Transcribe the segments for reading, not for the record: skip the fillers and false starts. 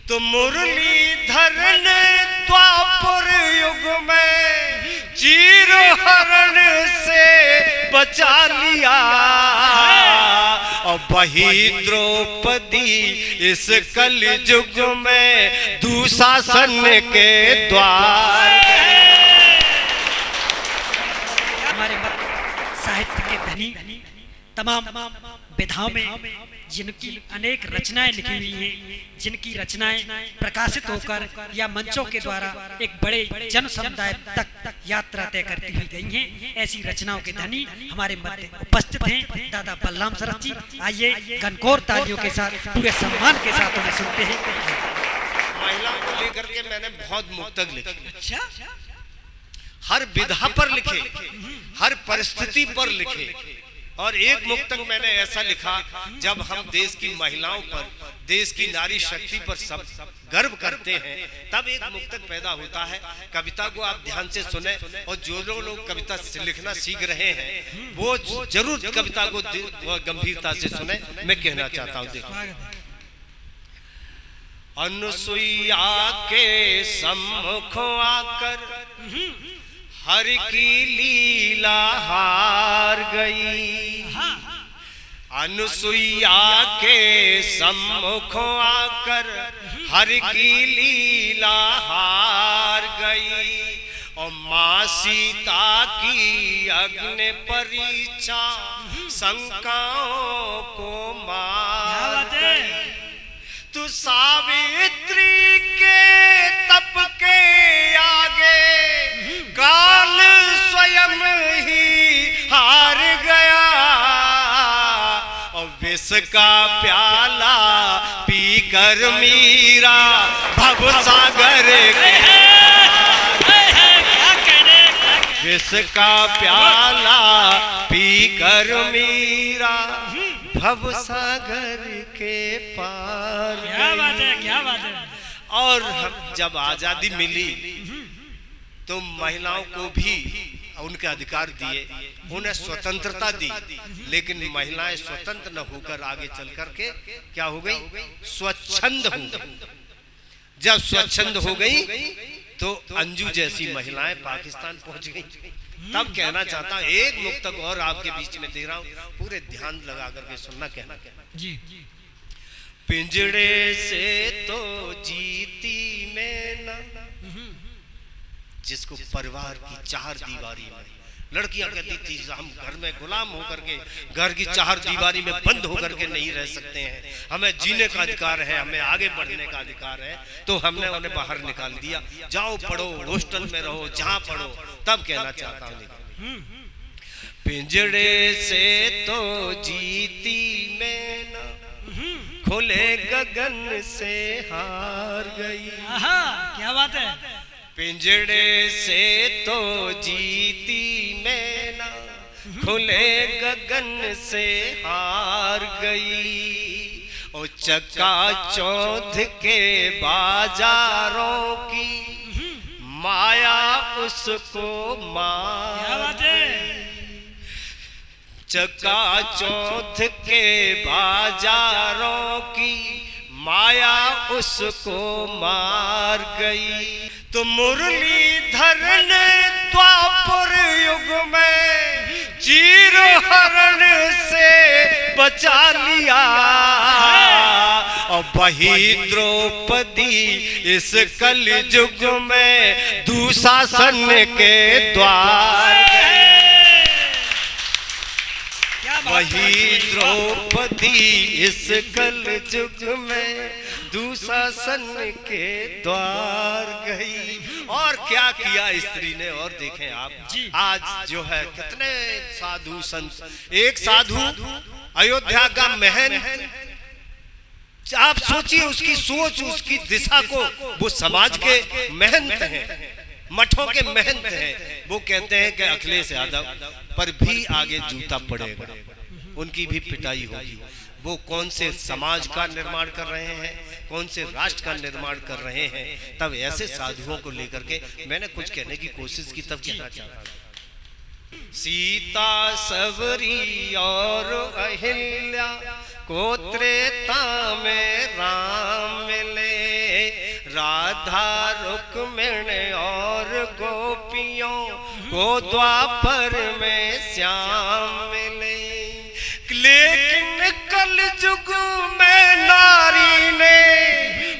तो मुरलीधर ने द्वापर युग में चीर हरण से बचा लिया और वही द्रौपदी इस कल युग में दुशासन के द्वार। हमारे साहित्य के धनी तमाम विधाओं में जिनकी अनेक रचनाएं लिखी हुई हैं, जिनकी रचनाएं प्रकाशित होकर या मंचों के द्वारा एक बड़े जन समुदाय तक यात्रा तय करती हुई गई हैं, ऐसी रचनाओं के धनी हमारे मध्य उपस्थित हैं दादा बलराम सरस जी। आइए गणगौर तालियों के साथ पूरे सम्मान के साथ उन्हें सुनते हैं। महिलाओं को लेकर के मैंने बहुत मुक्तक लिखे। अच्छा, हर विधा पर लिखे, हर परिस्थिति पर लिखे। और एक मुक्तक मैंने ऐसा लिखा, जब हम देश की महिलाओं पर, देश की नारी शक्ति पर सब गर्व करते हैं, तब एक मुक्तक पैदा होता है। कविता को आप ध्यान से सुने और जो लोग कविता लिखना सीख रहे हैं वो जरूर कविता को गंभीरता से सुने। मैं कहना चाहता हूँ, देखो, अनुसुईया के सम्मुख आकर हर की लीला हार गई। अनुसुईया के सम्मुख आकर हर की लीला हार गई और माँ सीता की अग्नि परीक्षा शंकाओं को मार गई। तू सावित्री के तप के आगे काल स्वयं ही हार गया और विष का प्याला पीकर मीरा भवसागर विष का प्याला पीकर मीरा भवसागर के पार। क्या बात है, क्या बात है। और जब आजादी मिली तो महिलाओं को भी उनके अधिकार दिए, उन्हें स्वतंत्रता दी, लेकिन महिलाएं स्वतंत्र न होकर आगे चल करके क्या हो गई, स्वच्छंद हो गई। जब स्वच्छंद हो गई तो अंजू जैसी महिलाएं पाकिस्तान पहुंच गई। तब कहना चाहता हूं, एक मुक्तक और आपके बीच में दे रहा हूं, पूरे ध्यान लगा करके सुनना। कहना जी, पिंजड़े से तो जीती मैं ना, जिसको परिवार की चार दीवारी में, लड़कियां कहती थी हम घर में गुलाम होकर के, घर की चार दीवारी में बंद होकर के नहीं रह सकते हैं, हमें जीने का अधिकार है, हमें आगे बढ़ने का अधिकार है। तो हमने उन्हें बाहर निकाल दिया, जाओ पढ़ो, हॉस्टल में रहो, जहां पढ़ो। तब कहना चाहता हूं, पिंजड़े से तो जीती मैं ना, खुले गगन से हार गई। क्या बात है। पिंजड़े से तो जीती मैं ना, खुले गगन से हार गई और चक्का चौथ के बाजारों की माया उसको मार गई। चक्का चौथ के बाजारों की माया उसको मार गई। तो मुरलीधर ने द्वापर युग में चीर हरण से बचा लिया और वही द्रौपदी इस कल युग में दुशासन के द्वार। वही द्रौपदी इस कल युग में दुशासन के द्वार गई। और क्या किया स्त्री ने, और देखें आप आज जो है कितने साधु संत। एक साधु अयोध्या का महंत, आप सोचिए उसकी सोच, उसकी दिशा को, वो समाज के महंत हैं, मठों के महंत हैं। वो कहते हैं कि अखिलेश यादव पर भी आगे जूता पड़ेगा, उनकी भी पिटाई होगी। वो कौन से समाज का निर्माण कर रहे हैं, कौन से राष्ट्र का निर्माण कर रहे हैं। तब ऐसे साधुओं को लेकर के मैंने कुछ कहने की कोशिश की। तब कहना चाहता हूं, सीता सबरी और अहिल्या को त्रेता में राम मिले, राधा रुक्मिणी और गोपियों को द्वापर में श्याम मिले। लेकिन कल युग में नारी ने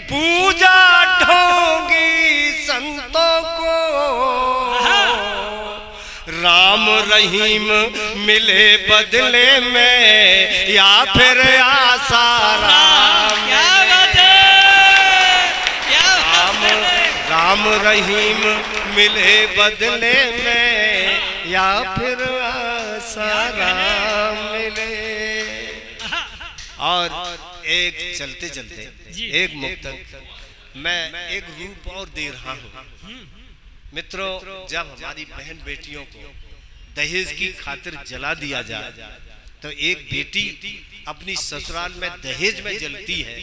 पूजा ढोंगी संतों को। राम रहीम मिले बदले में या फिर आसाराम। राम रहीम मिले बदले में या फिर आसाराम मिले। और एक चलते चलते एक मुक्तक मैं एक रूप और दे रहा हूँ। मित्रों, जब हमारी बहन बेटियों को दहेज की खातिर जला दिया जाए तो एक बेटी अपनी ससुराल में दहेज में जलती है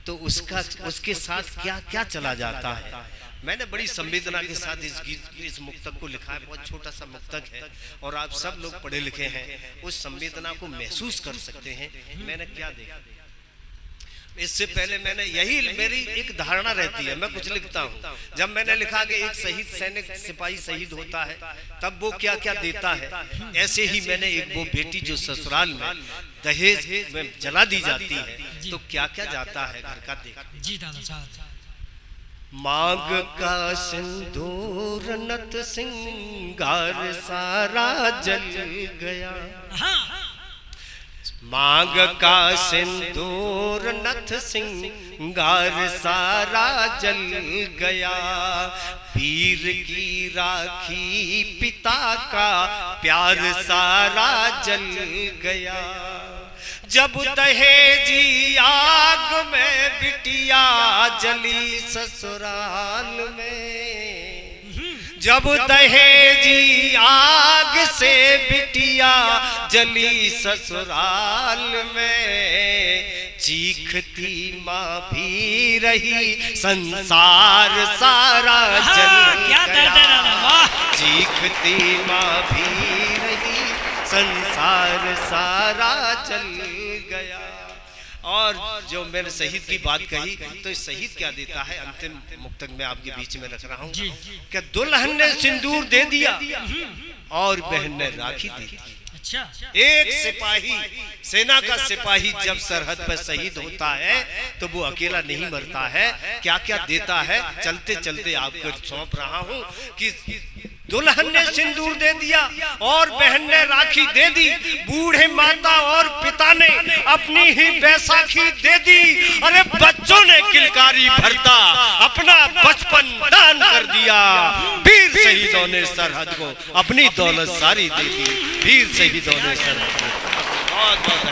तो उसके साथ क्या क्या चला जाता है। मैंने बड़ी संवेदना के साथ इस मुक्तक को लिखा है। बहुत छोटा सा मुक्तक है और आप सब लोग पढ़े लिखे हैं, उस संवेदना को महसूस कर सकते हैं। मैंने क्या देखा, इससे पहले मैंने यही मेरी एक धारणा रहती है, मैं कुछ लिखता हूँ। जब मैंने लिखा कि एक शहीद सैनिक सिपाही शहीद होता है तब वो क्या क्या देता है, ऐसे ही मैंने एक वो बेटी जो ससुराल में दहेज में जला दी जाती है तो क्या क्या जाता है घर का देखा। जी दादा साहब। मांग का सिंदूर नथ सिंगार सारा जल गया। मांग का सिंदूर नथ सिंगार सारा जल गया। पीर की राखी पिता का प्यार सारा जल गया। जब दहेजी आग में बिटिया जली ससुराल में। जब दहेजी आग से बिटिया जली ससुराल में। चीखती माँ भी रही संसार सारा जल गया। चीखती माँ भी रही संसार सारा चल गया। और जो मैंने शहीद की बात कही तो शहीद क्या देता है, अंतिम मुक्तक में आपके बीच में रख रहा हूँ। क्या दुल्हन ने सिंदूर दे दिया और बहन ने राखी दे दी। एक सिपाही, सेना का सिपाही जब सरहद पर शहीद होता है तो वो अकेला नहीं मरता है। क्या क्या देता है, चलते चलते आपको सौंप रहा हूँ कि दुल्हन ने सिंदूर दे दिया और बहन ने राखी दे दी। बूढ़े माता और पिता ने अपनी ही बैसाखी दे दी। अरे बच्चों ने किलकारी भरता अपना बचपन दान कर दिया। वीर शहीदों ने सरहद को अपनी दौलत सारी दे दी। वीर शहीदों ने सरहद को बहुत बहुत